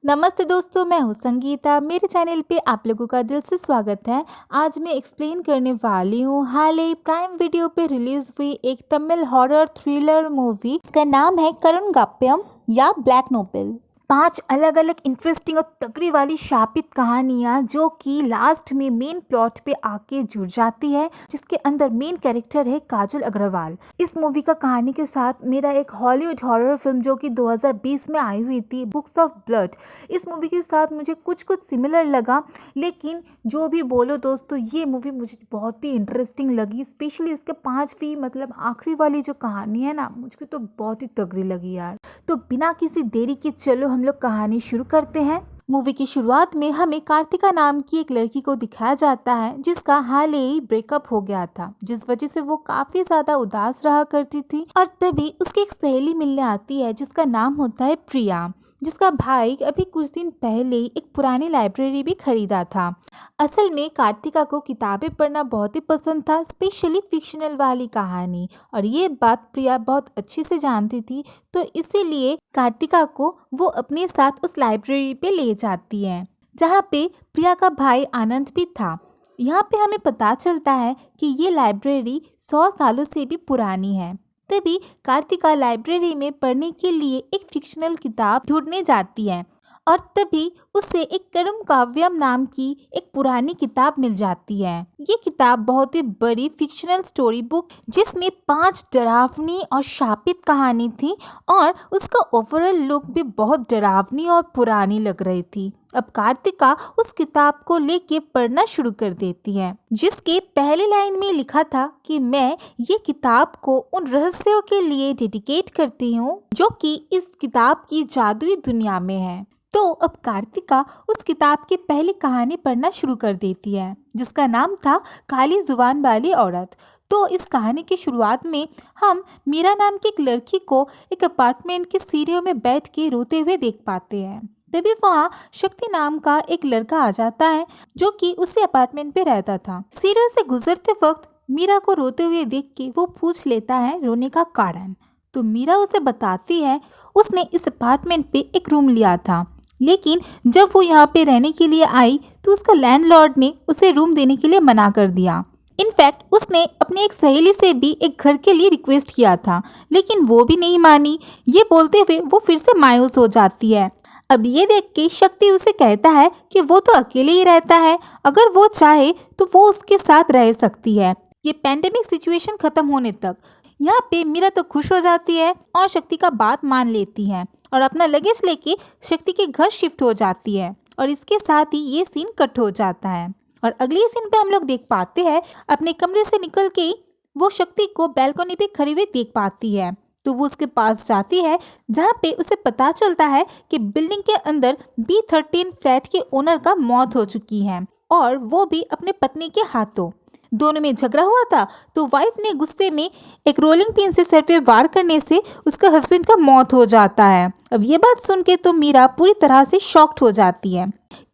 नमस्ते दोस्तों, मैं हूँ संगीता। मेरे चैनल पे आप लोगों का दिल से स्वागत है। आज मैं एक्सप्लेन करने वाली हूँ हाल ही प्राइम वीडियो पे रिलीज हुई एक तमिल हॉरर थ्रिलर मूवी। इसका नाम है करुणगाप्यम या ब्लैक नोबेल। 5 अलग अलग इंटरेस्टिंग और तगड़ी वाली शापित कहानियां जो कि लास्ट में मेन प्लॉट पे आके जुड़ जाती है, जिसके अंदर मेन कैरेक्टर है काजल अग्रवाल। इस मूवी का कहानी के साथ मेरा एक हॉलीवुड हॉरर फिल्म जो कि 2020 में आई हुई थी, बुक्स ऑफ ब्लड, इस मूवी के साथ मुझे कुछ सिमिलर लगा। लेकिन जो भी बोलो दोस्तों, ये मूवी मुझे बहुत ही इंटरेस्टिंग लगी। स्पेशली इसके 5वीं मतलब आखिरी वाली जो कहानी है ना, मुझको तो बहुत ही तगड़ी लगी यार। तो बिना किसी देरी के चलो हम लोग कहानी शुरू करते हैं। मूवी की शुरुआत में हमें कार्तिका नाम की एक लड़की को दिखाया जाता है जिसका हाल ही ब्रेकअप हो गया था, जिस वजह से वो काफी ज्यादा उदास रहा करती थी। और तभी उसकी एक सहेली मिलने आती है जिसका नाम होता है प्रिया, जिसका भाई अभी कुछ दिन पहले एक पुरानी लाइब्रेरी भी खरीदा था। असल में कार्तिका को किताबें पढ़ना बहुत ही पसंद था, स्पेशली फिक्शनल वाली कहानी, और ये बात प्रिया बहुत अच्छे से जानती थी। तो इसीलिए कार्तिका को वो अपने साथ उस लाइब्रेरी पे ले जाती है, जहाँ पे प्रिया का भाई आनंद भी था। यहाँ पे हमें पता चलता है कि ये लाइब्रेरी 100 सालों से भी पुरानी है। तभी कार्तिका लाइब्रेरी में पढ़ने के लिए एक फिक्शनल किताब ढूंढने जाती है, और तभी उसे एक करुण काव्यम नाम की एक पुरानी किताब मिल जाती है। ये किताब बहुत ही बड़ी फिक्शनल स्टोरी बुक, जिसमें 5 डरावनी और शापित कहानी थी, और उसका ओवरऑल लुक भी बहुत डरावनी और पुरानी लग रही थी। अब कार्तिका उस किताब को लेके पढ़ना शुरू कर देती है, जिसके पहले लाइन में लिखा था कि मैं ये किताब को उन रहस्यों के लिए डेडिकेट करती हूँ जो कि इस किताब की जादुई दुनिया में है। तो अब कार्तिका उस किताब की पहली कहानी पढ़ना शुरू कर देती है, जिसका नाम था काली जुबान वाली औरत। तो इस कहानी की शुरुआत में हम मीरा नाम की एक लड़की को एक अपार्टमेंट की सीढ़ियों में बैठ के रोते हुए देख पाते हैं। तभी वहाँ शक्ति नाम का एक लड़का आ जाता है जो कि उसी अपार्टमेंट पे रहता था। सीढ़ियों से गुजरते वक्त मीरा को रोते हुए देख के वो पूछ लेता है रोने का कारण। तो मीरा उसे बताती है उसने इस अपार्टमेंट पे एक रूम लिया था, लेकिन जब वो यहाँ पे रहने के लिए आई तो उसका लैंडलॉर्ड ने उसे रूम देने के लिए मना कर दिया। इनफैक्ट उसने अपनी एक सहेली से भी एक घर के लिए रिक्वेस्ट किया था, लेकिन वो भी नहीं मानी। ये बोलते हुए वो फिर से मायूस हो जाती है। अब ये देख के शक्ति उसे कहता है कि वो तो अकेले ही रहता है, अगर वो चाहे तो वो उसके साथ रह सकती है ये पैंडेमिक सिचुएशन खत्म होने तक। यहाँ पे मीरा तो खुश हो जाती है और शक्ति का बात मान लेती है और अपना लगेज लेके शक्ति के घर शिफ्ट हो जाती है। और इसके साथ ही ये सीन कट हो जाता है, और अगले सीन पे हम लोग देख पाते हैं अपने कमरे से निकल के वो शक्ति को बैल्कनी पे खड़ी हुई देख पाती है। तो वो उसके पास जाती है, जहाँ पे उसे पता चलता है कि बिल्डिंग के अंदर B13 फ्लैट के ओनर का मौत हो चुकी है, और वो भी अपने पत्नी के हाथों। दोनों में झगड़ा हुआ था, तो वाइफ ने गुस्से में एक रोलिंग पिन से सर पे वार करने से उसका हस्बैंड का मौत हो जाता है। अब ये बात सुन के तो मीरा पूरी तरह से शॉक्ड हो जाती है,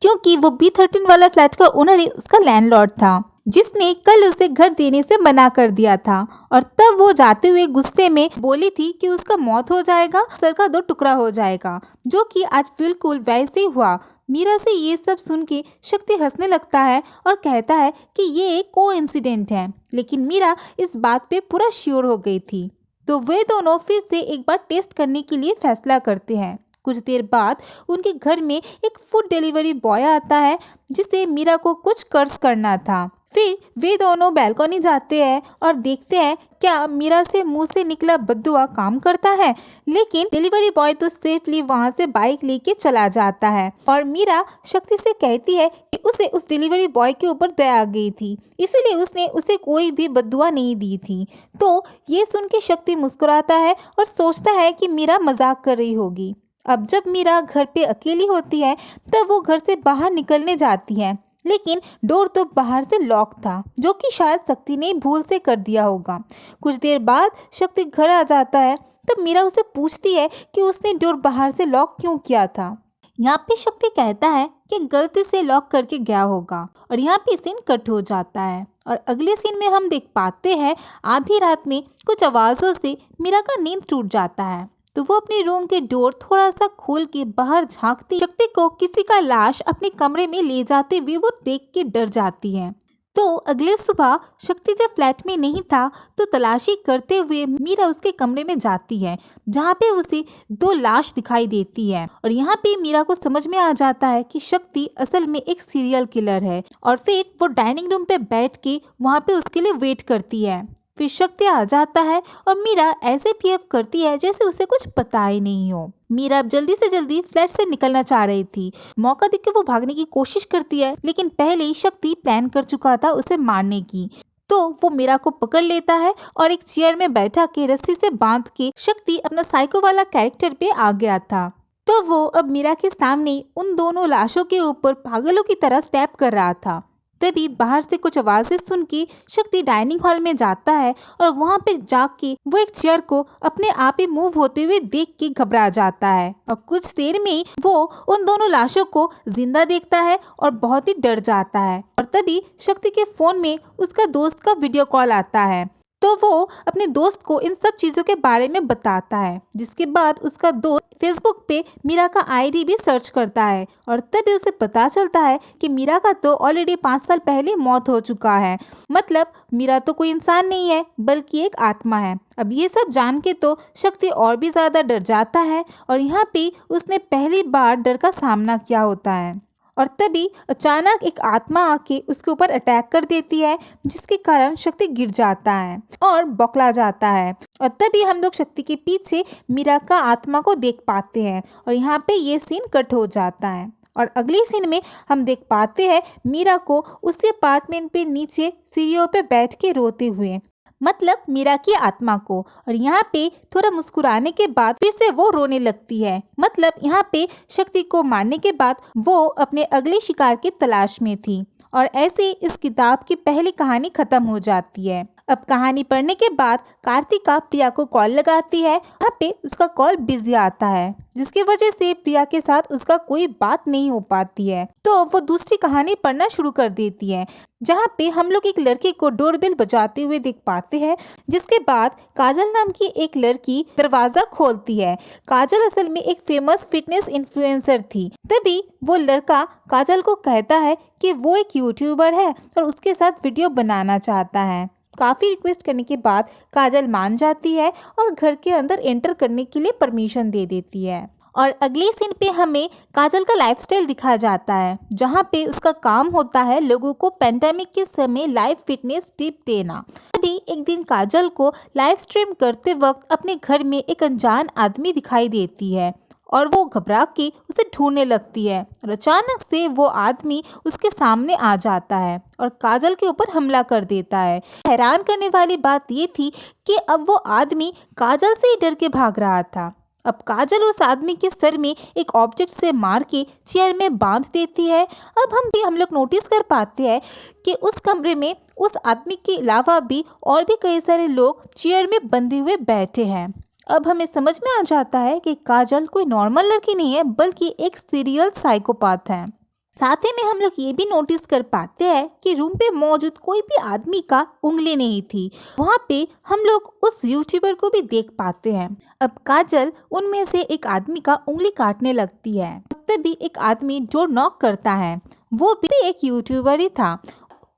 क्योंकि वो B13 वाला फ्लैट का ओनर ही उसका लैंडलॉर्ड था, जिसने कल उसे घर देने से मना कर दिया था। और तब वो जाते हुए गुस्से में बोली थी कि उसका मौत हो जाएगा, सर का 2 टुकड़ा हो जाएगा, जो कि आज बिल्कुल वैसे ही हुआ। मीरा से ये सब सुन के शक्ति हंसने लगता है और कहता है कि ये एक कोइंसिडेंट है, लेकिन मीरा इस बात पे पूरा श्योर हो गई थी। तो वे दोनों फिर से एक बार टेस्ट करने के लिए फैसला करते हैं। कुछ देर बाद उनके घर में एक फूड डिलीवरी बॉय आता है, जिसे मीरा को कुछ कर्ज करना था। फिर वे दोनों बैल्कनी जाते हैं और देखते हैं क्या मीरा से मुंह से निकला बद्दुआ काम करता है। लेकिन डिलीवरी बॉय तो सेफली वहां से बाइक लेके चला जाता है, और मीरा शक्ति से कहती है कि उसे उस डिलीवरी बॉय के ऊपर दया आ गई थी, इसीलिए उसने उसे कोई भी बद्दुआ नहीं दी थी। तो ये सुन के शक्ति मुस्कुराता है और सोचता है कि मीरा मजाक कर रही होगी। अब जब मीरा घर पे अकेली होती है तब वो घर से बाहर निकलने जाती है, लेकिन डोर तो बाहर से लॉक था, जो कि शायद शक्ति ने भूल से कर दिया होगा। कुछ देर बाद शक्ति घर आ जाता है, तब मीरा उसे पूछती है कि उसने डोर बाहर से लॉक क्यों किया था। यहाँ पे शक्ति कहता है कि गलती से लॉक करके गया होगा, और यहाँ पे सीन कट हो जाता है। और अगले सीन में हम देख पाते हैं आधी रात में कुछ आवाज़ों से मीरा का नींद टूट जाता है। तो वो अपने रूम के डोर थोड़ा सा खोल के बाहर झांकती शक्ति को किसी का लाश अपने कमरे में ले जाते हुए वो देख के डर जाती है। तो अगले सुबह शक्ति जब फ्लैट में नहीं था तो तलाशी करते हुए मीरा उसके कमरे में जाती है, जहाँ पे उसे 2 लाश दिखाई देती है। और यहाँ पे मीरा को समझ में आ जाता है कि शक्ति असल में एक सीरियल किलर है। और फिर वो डाइनिंग रूम पे बैठ के वहाँ पे उसके लिए वेट करती है। फिर शक्ति आ जाता है और मीरा ऐसे बिहेव करती है जैसे उसे कुछ पता ही नहीं हो। मीरा अब जल्दी से जल्दी फ्लैट से निकलना चाह रही थी। मौका देख के वो भागने की कोशिश करती है, लेकिन पहले ही शक्ति प्लान कर चुका था उसे मारने की। तो वो मीरा को पकड़ लेता है और एक चेयर में बैठा के रस्सी से बांध के शक्ति अपना साइको वाला कैरेक्टर पे आ गया था। तो वो अब मीरा के सामने उन दोनों लाशों के ऊपर पागलों की तरह स्टेप कर रहा था। तभी बाहर से कुछ आवाजें सुन के शक्ति डाइनिंग हॉल में जाता है और वहाँ पे जाके वो एक चेयर को अपने आप ही मूव होते हुए देख के घबरा जाता है। और कुछ देर में वो उन दोनों लाशों को जिंदा देखता है और बहुत ही डर जाता है। और तभी शक्ति के फोन में उसका दोस्त का वीडियो कॉल आता है। तो वो अपने दोस्त को इन सब चीज़ों के बारे में बताता है, जिसके बाद उसका दोस्त फेसबुक पे मीरा का आईडी भी सर्च करता है। और तभी उसे पता चलता है कि मीरा का तो ऑलरेडी 5 साल पहले मौत हो चुका है। मतलब मीरा तो कोई इंसान नहीं है बल्कि एक आत्मा है। अब ये सब जान के तो शक्ति और भी ज़्यादा डर जाता है और यहाँ पे उसने पहली बार डर का सामना किया होता है। और तभी अचानक एक आत्मा आके उसके ऊपर अटैक कर देती है, जिसके कारण शक्ति गिर जाता है और बौखला जाता है। और तभी हम लोग शक्ति के पीछे मीरा का आत्मा को देख पाते हैं और यहाँ पे ये सीन कट हो जाता है। और अगले सीन में हम देख पाते हैं मीरा को उसी अपार्टमेंट पे नीचे सीढ़ियों पे बैठ के रोते हुए, मतलब मीरा की आत्मा को। और यहाँ पे थोड़ा मुस्कुराने के बाद फिर से वो रोने लगती है। मतलब यहाँ पे शक्ति को मारने के बाद वो अपने अगले शिकार की तलाश में थी। और ऐसे इस किताब की पहली कहानी खत्म हो जाती है। अब कहानी पढ़ने के बाद कार्तिका प्रिया को कॉल लगाती है। यहाँ पे उसका कॉल बिजी आता है, जिसकी वजह से प्रिया के साथ उसका कोई बात नहीं हो पाती है। तो वो दूसरी कहानी पढ़ना शुरू कर देती है, जहाँ पे हम लोग एक लड़के को डोरबेल बजाते हुए देख पाते हैं। जिसके बाद काजल नाम की एक लड़की दरवाजा खोलती है। काजल असल में एक फेमस फिटनेस इन्फ्लुएंसर थी। तभी वो लड़का काजल को कहता है कि वो एक यूट्यूबर है और उसके साथ वीडियो बनाना चाहता है। काफ़ी रिक्वेस्ट करने के बाद काजल मान जाती है और घर के अंदर एंटर करने के लिए परमिशन दे देती है। और अगले सीन पे हमें काजल का लाइफस्टाइल दिखाया जाता है, जहाँ पे उसका काम होता है लोगों को पेंडेमिक के समय लाइव फिटनेस टिप देना। तभी एक दिन काजल को लाइव स्ट्रीम करते वक्त अपने घर में एक अनजान आदमी दिखाई देती है और वो घबरा के उसे ढूंढने लगती है। और अचानक से वो आदमी उसके सामने आ जाता है और काजल के ऊपर हमला कर देता है। हैरान करने वाली बात ये थी कि अब वो आदमी काजल से ही डर के भाग रहा था। अब काजल उस आदमी के सर में एक ऑब्जेक्ट से मार के चेयर में बांध देती है। अब हम लोग नोटिस कर पाते हैं कि उस कमरे में उस आदमी के अलावा भी और भी कई सारे लोग चेयर में बंधे हुए बैठे हैं। अब हमें समझ में आ जाता है कि काजल कोई नॉर्मल लड़की नहीं है बल्कि एक सीरियल साइकोपाथ है। साथ ही में हम लोग ये भी नोटिस कर पाते हैं कि रूम पे मौजूद कोई भी आदमी का उंगली नहीं थी। वहाँ पे हम लोग उस यूट्यूबर को भी देख पाते हैं। अब काजल उनमें से एक आदमी का उंगली काटने लगती है। तभी एक आदमी जो नॉक करता है वो भी एक यूट्यूबर ही था।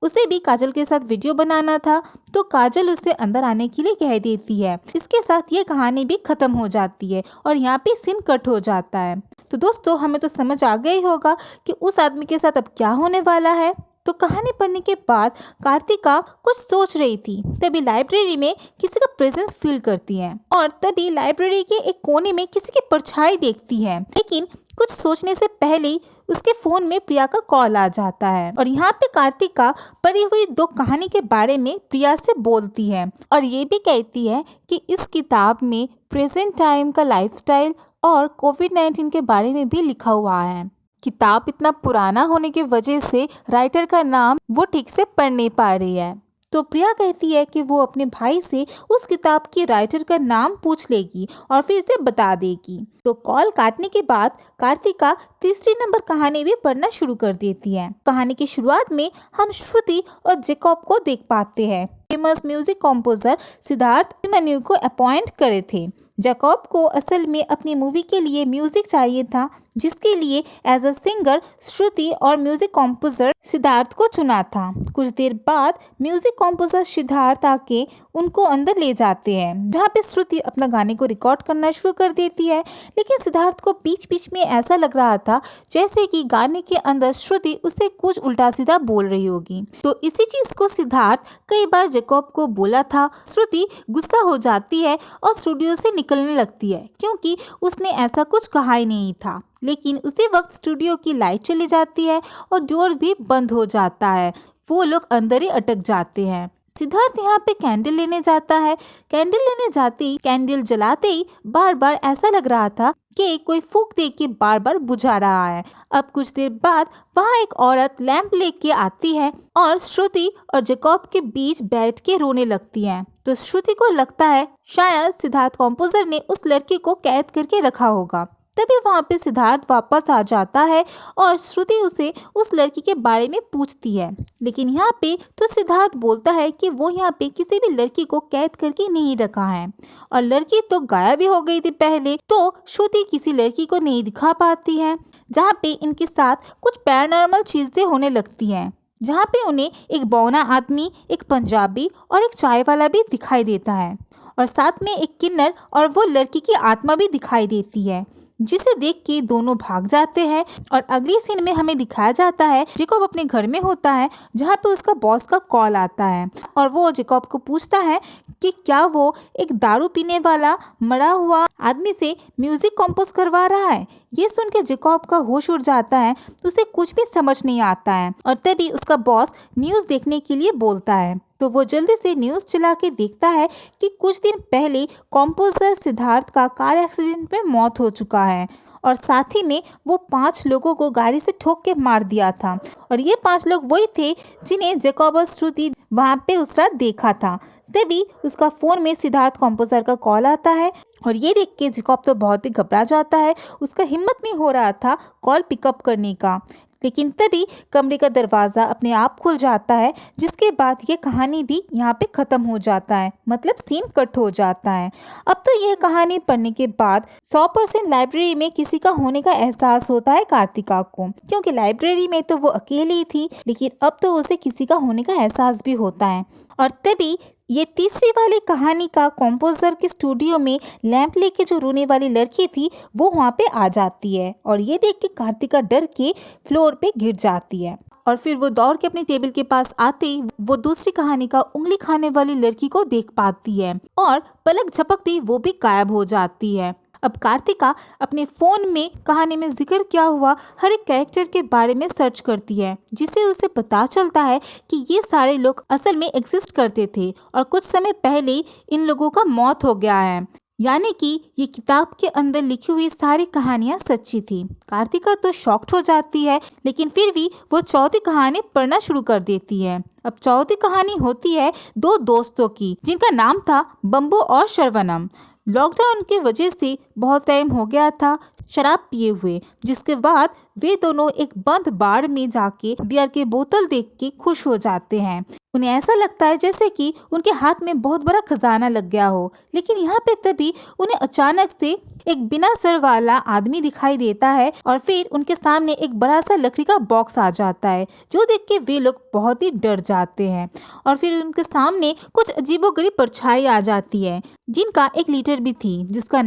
उसे भी काजल के साथ वीडियो बनाना था, तो काजल उसे अंदर आने के लिए कह देती है। इसके साथ ये कहानी भी खत्म हो जाती है और यहाँ पे सीन कट हो जाता है। तो दोस्तों हमें तो समझ आ गया ही होगा कि उस आदमी के साथ अब क्या होने वाला है। तो कहानी पढ़ने के बाद कार्तिका कुछ सोच रही थी, तभी लाइब्रेरी में किसी का प्रेजेंस फील करती है और तभी लाइब्रेरी के एक कोने में किसी की परछाई देखती है। लेकिन कुछ सोचने से पहले ही उसके फोन में प्रिया का कॉल आ जाता है और यहाँ पे कार्तिका पढ़ी हुई 2 कहानी के बारे में प्रिया से बोलती है और ये भी कहती है कि इस किताब में प्रेजेंट टाइम का लाइफस्टाइल और कोविड-19 के बारे में भी लिखा हुआ है। किताब इतना पुराना होने की वजह से राइटर का नाम वो ठीक से पढ़ नहीं पा रही है। तो प्रिया कहती है कि वो अपने भाई से उस किताब के राइटर का नाम पूछ लेगी और फिर इसे बता देगी। तो कॉल काटने के बाद कार्तिका तीसरी नंबर कहानी भी पढ़ना शुरू कर देती है। कहानी की शुरुआत में हम श्रुति और जेकॉब को देख पाते हैं। Famous music composer Siddharth Abhimanyu को अपॉइंट करे थे। जैकब को असल में अपनी मूवी के लिए म्यूजिक चाहिए था, जिसके लिए एज अ सिंगर श्रुति और म्यूजिक कॉम्पोजर सिद्धार्थ को चुना था। कुछ देर बाद म्यूजिक कॉम्पोजर सिद्धार्थ आके उनको अंदर ले जाते हैं, जहाँ पे श्रुति अपना गाने को रिकॉर्ड करना शुरू कर देती है। लेकिन सिद्धार्थ को बीच बीच में ऐसा लग रहा था जैसे कि गाने के अंदर श्रुति उसे कुछ उल्टा सीधा बोल रही होगी। तो इसी चीज को सिद्धार्थ कई बार जैकब को बोला था। श्रुति गुस्सा हो जाती है और स्टूडियो से निकलने लगती है, क्योंकि उसने ऐसा कुछ कहा ही नहीं था। लेकिन उसी वक्त स्टूडियो की लाइट चली जाती है और डोर भी बंद हो जाता है। वो लोग अंदर ही अटक जाते हैं। सिद्धार्थ यहाँ पे कैंडल लेने जाता है। कैंडल लेने जाते ही, कैंडल जलाते ही बार बार ऐसा लग रहा था कि कोई फूंक दे के बार बार बुझा रहा है। अब कुछ देर बाद वहाँ एक औरत लैंप लेके आती है और श्रुति और जैकब के बीच बैठ के रोने लगती है। तो श्रुति को लगता है शायद सिद्धार्थ कॉम्पोजर ने उस लड़की को कैद करके रखा होगा। तभी वहाँ पे सिद्धार्थ वापस आ जाता है और श्रुति उसे उस लड़की के बारे में पूछती है। लेकिन यहाँ पे तो सिद्धार्थ बोलता है कि वो यहाँ पे किसी भी लड़की को कैद करके नहीं रखा है और लड़की तो गायब भी हो गई थी पहले। तो श्रुति किसी लड़की को नहीं दिखा पाती है, जहाँ पे इनके साथ कुछ पैरानॉर्मल चीजें होने लगती हैं, जहाँ पे उन्हें एक बौना आदमी, एक पंजाबी और एक चाय वाला भी दिखाई देता है और साथ में एक किन्नर और वो लड़की की आत्मा भी दिखाई देती है, जिसे देख के दोनों भाग जाते हैं। और अगली सीन में हमें दिखाया जाता है जैकब अपने घर में होता है, जहाँ पे उसका बॉस का कॉल आता है और वो जैकब को पूछता है कि क्या वो एक दारू पीने वाला मरा हुआ आदमी से म्यूजिक कंपोज करवा रहा है। ये सुन के जैकब का होश उड़ जाता है, उसे कुछ भी समझ नहीं आता है और तभी उसका बॉस न्यूज़ देखने के लिए बोलता है। तो वो जल्दी से न्यूज़ चला के देखता है कि कुछ दिन पहले कंपोजर सिद्धार्थ का कार एक्सीडेंट में मौत हो चुका है और साथ ही में वो 5 लोगों को गाड़ी से ठोक के मार दिया था और ये 5 लोग वही थे जिन्हें जैकब और श्रुति वहाँ पे उस रात देखा था। तभी उसका फोन में सिद्धार्थ कंपोजर का कॉल आता है और ये देख के जैकब तो बहुत ही घबरा जाता है। उसका हिम्मत नहीं हो रहा था कॉल पिकअप करने का। लेकिन तभी कमरे का दरवाज़ा अपने आप खुल जाता है, जिसके बाद ये कहानी भी यहाँ पे ख़त्म हो जाता है, मतलब सीन कट हो जाता है। अब तो यह कहानी पढ़ने के बाद 100% लाइब्रेरी में किसी का होने का एहसास होता है कार्तिका को, क्योंकि लाइब्रेरी में तो वो अकेली थी, लेकिन अब तो उसे किसी का होने का एहसास भी होता है। और तभी ये तीसरी वाली कहानी का कंपोजर के स्टूडियो में लैंप लेके जो रोने वाली लड़की थी वो वहाँ पे आ जाती है और ये देख के कार्तिका डर के फ्लोर पे गिर जाती है और फिर वो दौड़ के अपने टेबल के पास आते ही वो दूसरी कहानी का उंगली खाने वाली लड़की को देख पाती है और पलक झपकती वो भी गायब हो जाती है। अब कार्तिका अपने फोन में कहानी में जिक्र किया हुआ हर एक कैरेक्टर के बारे में सर्च करती है, जिससे उसे पता चलता है कि ये सारे लोग असल में एग्जिस्ट करते थे और कुछ समय पहले इन लोगों का मौत हो गया है, यानी कि ये किताब के अंदर लिखी हुई सारी कहानियां सच्ची थी। कार्तिका तो शॉक्ड हो जाती है, लेकिन फिर भी वो चौथी कहानी पढ़ना शुरू कर देती है। अब चौथी कहानी होती है 2 दोस्तों की, जिनका नाम था बम्बू और शरवनम। लॉकडाउन की वजह से बहुत टाइम हो गया था शराब पिए हुए, जिसके बाद वे दोनों एक बंद बार में जाके बियर की बोतल देख के खुश हो जाते हैं। उन्हें ऐसा लगता है जैसे कि उनके हाथ में बहुत बड़ा खजाना लग गया हो। लेकिन यहाँ पे तभी उन्हें अचानक से एक बिना सर वाला आदमी दिखाई देता है और फिर उनके सामने एक बड़ा सा लकड़ी का बॉक्स आ जाता है, जो देख के वे लोग बहुत ही डर जाते हैं। और फिर उनके सामने कुछ अजीबोगरीब परछाई आ जाती है, जिनका एक लीडर भी थी, जिसका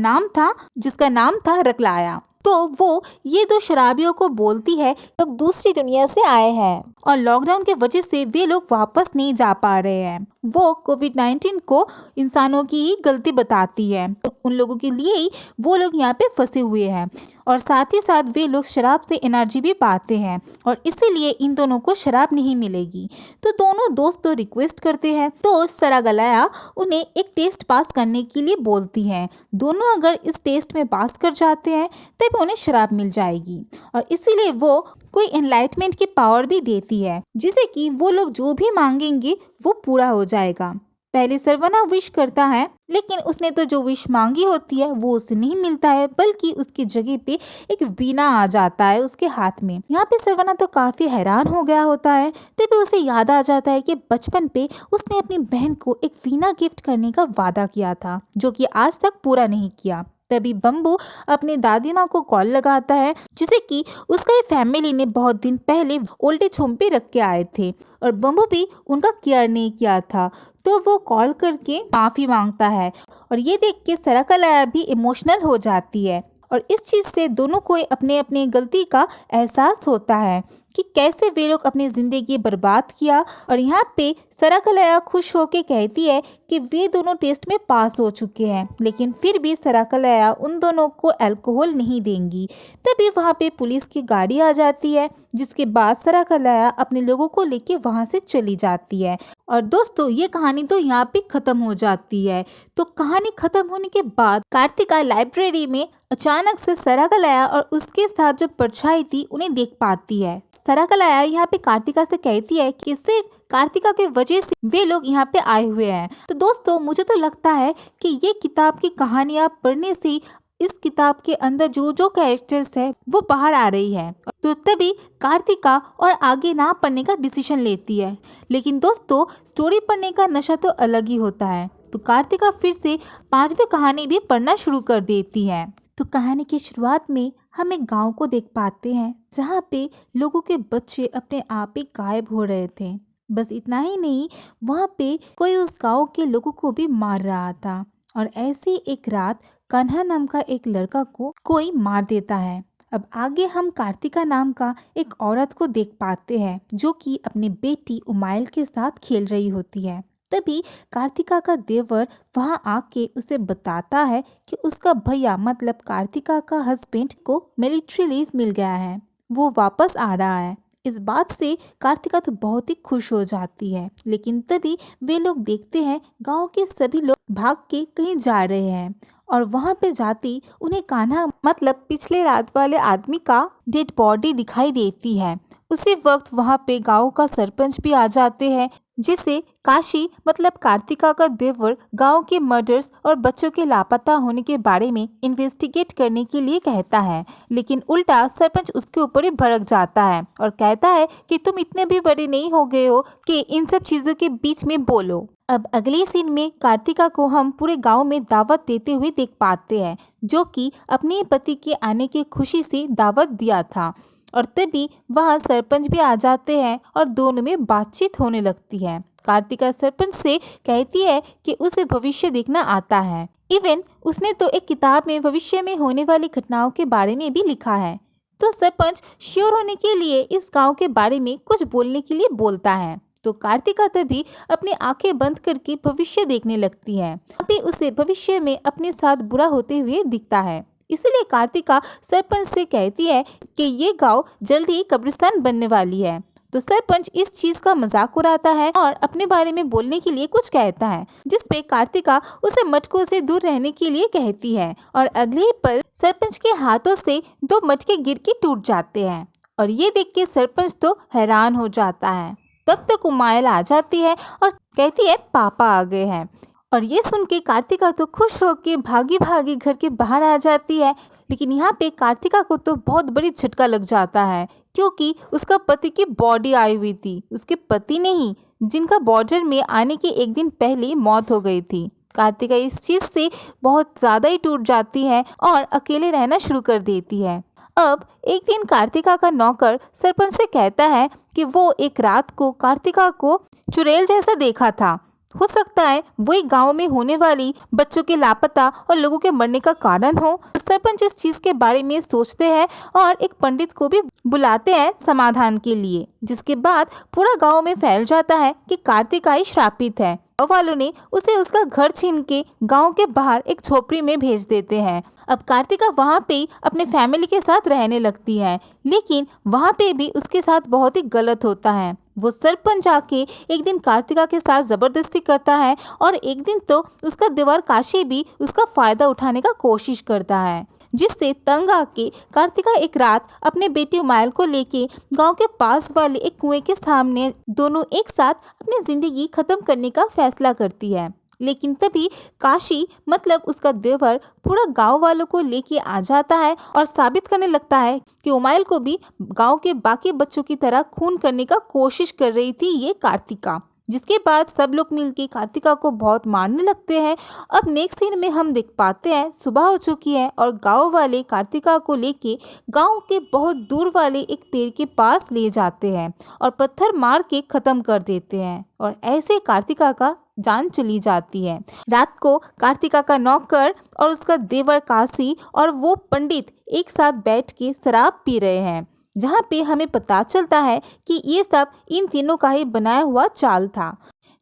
नाम था रकलाया। तो वो ये 2 शराबियों को बोलती है लोग दूसरी दुनिया से आए हैं और लॉकडाउन के वजह से वे लोग वापस नहीं जा पा रहे हैं। वो कोविड-19 को इंसानों की ही गलती बताती है, उन लोगों के लिए ही वो लोग यहाँ पे फंसे हुए हैं और साथ ही साथ वे लोग शराब से एनर्जी भी पाते हैं और इसीलिए इन दोनों को शराब नहीं मिलेगी। तो दोनों दोस्त तो रिक्वेस्ट करते हैं, तो सरगलाया उन्हें एक टेस्ट पास करने के लिए बोलती है। दोनों अगर इस टेस्ट में पास कर जाते हैं तब उन्हें शराब मिल जाएगी और इसीलिए वो कोई एनलाइटमेंट की पावर भी देती है, जिसे कि वो लोग जो भी मांगेंगे वो पूरा हो जाएगा। पहले सरवना विश करता है, लेकिन उसने तो जो विश मांगी होती है वो उसे नहीं मिलता है, बल्कि उसकी जगह पे एक वीणा आ जाता है उसके हाथ में। यहाँ पे सरवना तो काफी हैरान हो गया होता है। तभी उसे याद आ जाता है कि बचपन पे उसने अपनी बहन को एक वीणा गिफ्ट करने का वादा किया था, जो कि आज तक पूरा नहीं किया। तभी बम्बू अपनी दादी माँ को कॉल लगाता है, जिसे कि उसका फैमिली ने बहुत दिन पहले ओल्ड एज होम पे रख के आए थे और बम्बू भी उनका केयर नहीं किया था। तो वो कॉल करके माफी मांगता है और ये देख के सरकलाया भी इमोशनल हो जाती है और इस चीज से दोनों को अपने अपने गलती का एहसास होता है कि कैसे वे लोग अपनी जिंदगी बर्बाद किया। और यहाँ पे सरकलाया खुश होके कहती है कि वे दोनों टेस्ट में पास हो चुके हैं, लेकिन फिर भी सरकलाया उन दोनों को अल्कोहल नहीं देंगी। तभी वहाँ पे पुलिस की गाड़ी आ जाती है, जिसके बाद सरकलाया अपने लोगों को लेके वहाँ से चली जाती है। और दोस्तों ये कहानी तो यहाँ पे खत्म हो जाती है। तो कहानी खत्म होने के बाद कार्तिका लाइब्रेरी में अचानक से सरकलाया और उसके साथ जो परछाई थी उन्हें देख पाती है। सरकलाया यहाँ पे कार्तिका से कहती है कि सिर्फ कार्तिका के वजह से वे लोग यहाँ पे आए हुए हैं। तो दोस्तों मुझे तो लगता है कि ये किताब की कहानियां पढ़ने से इस किताब के अंदर जो जो कैरेक्टर्स है वो बाहर आ रही है। तो तभी कार्तिका और आगे ना पढ़ने का डिसीजन लेती है। लेकिन दोस्तों स्टोरी पढ़ने का नशा तो अलग ही होता है। तो कार्तिका फिर से 5वीं कहानी भी पढ़ना शुरू कर देती है। तो कहानी की शुरुआत में हम एक गांव को देख पाते हैं, जहाँ पे लोगों के बच्चे अपने आप ही गायब हो रहे थे। बस इतना ही नहीं, वहाँ पे कोई उस गांव के लोगों को भी मार रहा था। और ऐसी एक रात कान्हा नाम का एक लड़का को कोई मार देता है। अब आगे हम कार्तिका नाम का एक औरत को देख पाते हैं, जो कि अपनी बेटी उमाइल के साथ खेल रही होती है। तभी कार्तिका का देवर वहां आके उसे बताता है कि उसका भैया मतलब कार्तिका का हस्बैंड को मिलिट्री लीव मिल गया है, वो वापस आ रहा है। इस बात से कार्तिका तो बहुत ही खुश हो जाती है। लेकिन तभी वे लोग देखते हैं गांव के सभी लोग भाग के कहीं जा रहे हैं और वहां पे जाती उन्हें कान्हा मतलब पिछले रात वाले आदमी का डेड बॉडी दिखाई देती है। उसी वक्त वहां पे गांव का सरपंच भी आ जाते हैं, जिसे काशी मतलब कार्तिका का देवर गांव के मर्डर्स और बच्चों के लापता होने के बारे में इन्वेस्टिगेट करने के लिए कहता है। लेकिन उल्टा सरपंच उसके ऊपर ही भड़क जाता है और कहता है कि तुम इतने भी बड़े नहीं हो गए हो कि इन सब चीजों के बीच में बोलो। अब अगले सीन में कार्तिका को हम पूरे गांव में दावत देते हुए देख पाते हैं, जो कि अपने पति के आने की खुशी से दावत दिया था। और तभी वहाँ सरपंच भी आ जाते हैं और दोनों में बातचीत होने लगती है। कार्तिका सरपंच से कहती है कि उसे भविष्य देखना आता है। इवन उसने तो एक किताब में भविष्य में होने वाली घटनाओं के बारे में भी लिखा है। तो सरपंच श्योर होने के लिए इस गांव के बारे में कुछ बोलने के लिए बोलता है। तो कार्तिका तभी अपनी आंखें बंद करके भविष्य देखने लगती है। अभी उसे भविष्य में अपने साथ बुरा होते हुए दिखता है। इसलिए कार्तिका सरपंच से कहती है कि ये गांव जल्दी ही कब्रिस्तान बनने वाली है। तो सरपंच इस चीज का मजाक उड़ाता है और अपने बारे में बोलने के लिए कुछ कहता है, जिसपे कार्तिका उसे मटकों से दूर रहने के लिए कहती है। और अगले ही पल सरपंच के हाथों से 2 मटके गिर के टूट जाते हैं और ये देख के सरपंच तो हैरान हो जाता है। तब तक उमाइल आ जाती है और कहती है पापा आ गए हैं। और ये सुन के कार्तिका तो खुश होकर भागी भागी घर के बाहर आ जाती है। लेकिन यहाँ पे कार्तिका को तो बहुत बड़ी झटका लग जाता है, क्योंकि उसका पति की बॉडी आई हुई थी, उसके पति नहीं, जिनका बॉर्डर में आने के एक दिन पहले मौत हो गई थी। कार्तिका इस चीज से बहुत ज्यादा ही टूट जाती है और अकेले रहना शुरू कर देती है। अब एक दिन कार्तिका का नौकर सरपंच से कहता है कि वो एक रात को कार्तिका को चुड़ैल जैसा देखा था। हो सकता है वही गांव में होने वाली बच्चों के लापता और लोगों के मरने का कारण हो। सरपंच इस चीज के बारे में सोचते हैं और एक पंडित को भी बुलाते हैं समाधान के लिए, जिसके बाद पूरा गांव में फैल जाता है कि कार्तिका ही श्रापित है। गाँव वालों ने उसे उसका घर छीन के गांव के बाहर एक झोपड़ी में भेज देते हैं। अब कार्तिका वहां पे अपने फैमिली के साथ रहने लगती है, लेकिन वहां पे भी उसके साथ बहुत ही गलत होता है। वो सरपंच आके एक दिन कार्तिका के साथ जबरदस्ती करता है और एक दिन तो उसका देवर काशी भी उसका फायदा उठाने का कोशिश करता है। जिससे तंग आके कार्तिका एक रात अपने बेटी उमायल को लेके गांव के पास वाले एक कुएं के सामने दोनों एक साथ अपनी जिंदगी खत्म करने का फैसला करती है। लेकिन तभी काशी मतलब उसका देवर पूरा गांव वालों को लेके आ जाता है और साबित करने लगता है कि उमायल को भी गांव के बाकी बच्चों की तरह खून करने का कोशिश कर रही थी ये कार्तिका। जिसके बाद सब लोग मिलके कार्तिका को बहुत मारने लगते हैं। अब नेक्स्ट सीन में हम देख पाते हैं सुबह हो चुकी है और गांव वाले कार्तिका को लेके गांव के बहुत दूर वाले एक पेड़ के पास ले जाते हैं और पत्थर मार के खत्म कर देते हैं और ऐसे कार्तिका का जान चली जाती है। रात को कार्तिका का नौकर और उसका देवर काशी और वो पंडित एक साथ बैठ के शराब पी रहे हैं, जहाँ पे हमें पता चलता है कि ये सब इन तीनों का ही बनाया हुआ चाल था,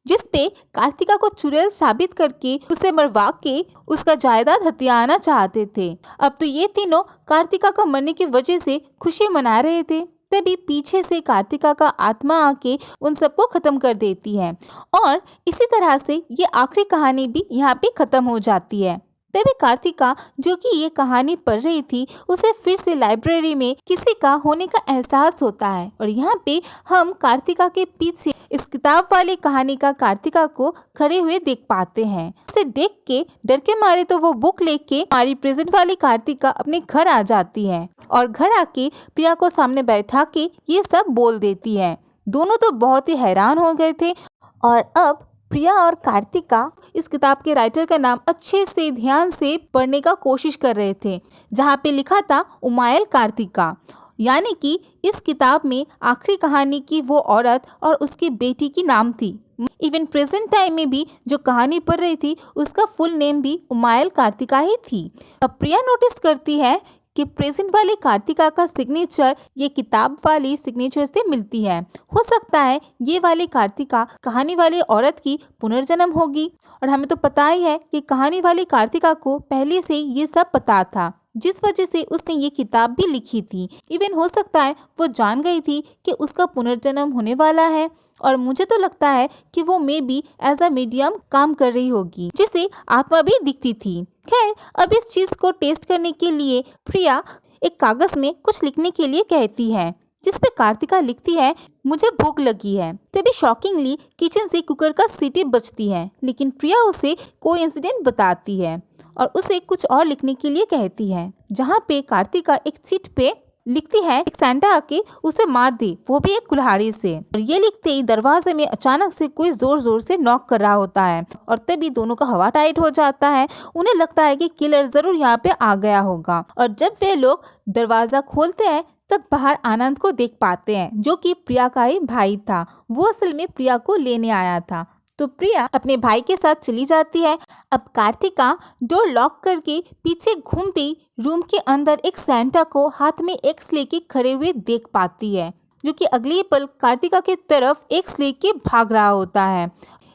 जिस पे कार्तिका को चुड़ैल साबित करके उसे मरवा के उसका जायदाद हथियाना चाहते थे। अब तो ये तीनों कार्तिका का मरने की वजह से खुशी मना रहे थे। तभी पीछे से कार्तिका का आत्मा आके उन सबको खत्म कर देती है और इसी तरह से ये आखिरी कहानी भी यहाँ पे खत्म हो जाती है। तभी कार्तिका जो कि ये कहानी पढ़ रही थी उसे फिर से लाइब्रेरी में किसी का होने का एहसास होता है और यहाँ पे हम कार्तिका के पीछे इस किताब वाली कहानी का कार्तिका को खड़े हुए देख पाते हैं। उसे देख के डर के मारे तो वो बुक लेके हमारी प्रेजेंट वाली कार्तिका अपने घर आ जाती है और घर आके प्रिया को सामने बैठा के ये सब बोल देती है। दोनों तो बहुत ही हैरान हो गए थे और अब प्रिया और कार्तिका इस किताब के राइटर का नाम अच्छे से ध्यान से पढ़ने का कोशिश कर रहे थे, जहाँ पे लिखा था उमायल कार्तिका, यानी कि इस किताब में आखिरी कहानी की वो औरत और उसकी बेटी की नाम थी। इवन प्रेजेंट टाइम में भी जो कहानी पढ़ रही थी उसका फुल नेम भी उमायल कार्तिका ही थी। अब प्रिया नोटिस करती है कि प्रेजेंट वाली कार्तिका का सिग्नेचर ये किताब वाली सिग्नेचर से मिलती है। हो सकता है ये वाली कार्तिका कहानी वाली औरत की पुनर्जन्म होगी और हमें तो पता ही है कि कहानी वाली कार्तिका को पहले से ये सब पता था, जिस वजह से उसने ये किताब भी लिखी थी। इवन हो सकता है वो जान गई थी कि उसका पुनर्जन्म होने वाला है और मुझे तो लगता है कि वो maybe as a medium काम कर रही होगी, जिसे आत्मा भी दिखती थी। खैर, अब इस चीज को टेस्ट करने के लिए प्रिया एक कागज में कुछ लिखने के लिए कहती है, जिस पे कार्तिका लिखती है मुझे भूख लगी है। तभी शॉकिंगली किचन से कुकर का सीटी बजती है, लेकिन प्रिया उसे कोई इंसिडेंट बताती है और उसे कुछ और लिखने के लिए कहती है, जहाँ पे कार्तिका एक चिट पे लिखती है एक सैंटा आके उसे मार दे, वो भी एक कुल्हाड़ी से। और ये लिखते ही दरवाजे में अचानक से कोई जोर जोर से नॉक कर रहा होता है और तभी दोनों का हवा टाइट हो जाता है। उन्हें लगता है कि किलर जरूर यहाँ पे आ गया होगा और जब वे लोग दरवाजा खोलते हैं तब बाहर आनंद को देख पाते हैं, जो कि प्रिया का ही भाई था। वो असल में प्रिया को लेने आया था। तो प्रिया अपने भाई के साथ चली जाती है। अब कार्तिका डोर लॉक करके पीछे घूमती रूम के अंदर एक सैंटा को हाथ में एक्स लेके खड़े हुए देख पाती है, जो कि अगले पल कार्तिका की तरफ एक्स लेके भाग रहा होता है।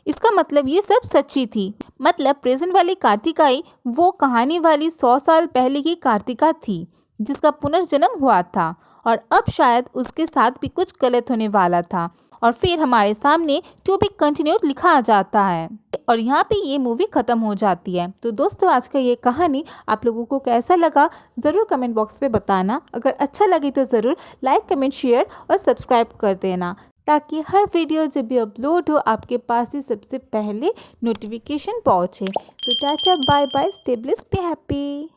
इसका मतलब ये सब सच्ची थी, मतलब प्रेजेंट वाली कार्तिका ही वो कहानी वाली 100 साल पहले की कार्तिका थी जिसका पुनर्जन्म हुआ था और अब शायद उसके साथ भी कुछ गलत होने वाला था। और फिर हमारे सामने टू बी कंटिन्यूड लिखा आ जाता है और यहाँ पे ये मूवी खत्म हो जाती है। तो दोस्तों, आज का ये कहानी आप लोगों को कैसा लगा ज़रूर कमेंट बॉक्स पे बताना। अगर अच्छा लगे तो ज़रूर लाइक, कमेंट, शेयर और सब्सक्राइब कर देना, ताकि हर वीडियो जब भी अपलोड हो आपके पास ही सबसे पहले नोटिफिकेशन पहुँचे। तो ta-ta, bye bye, stay blessed, be happy.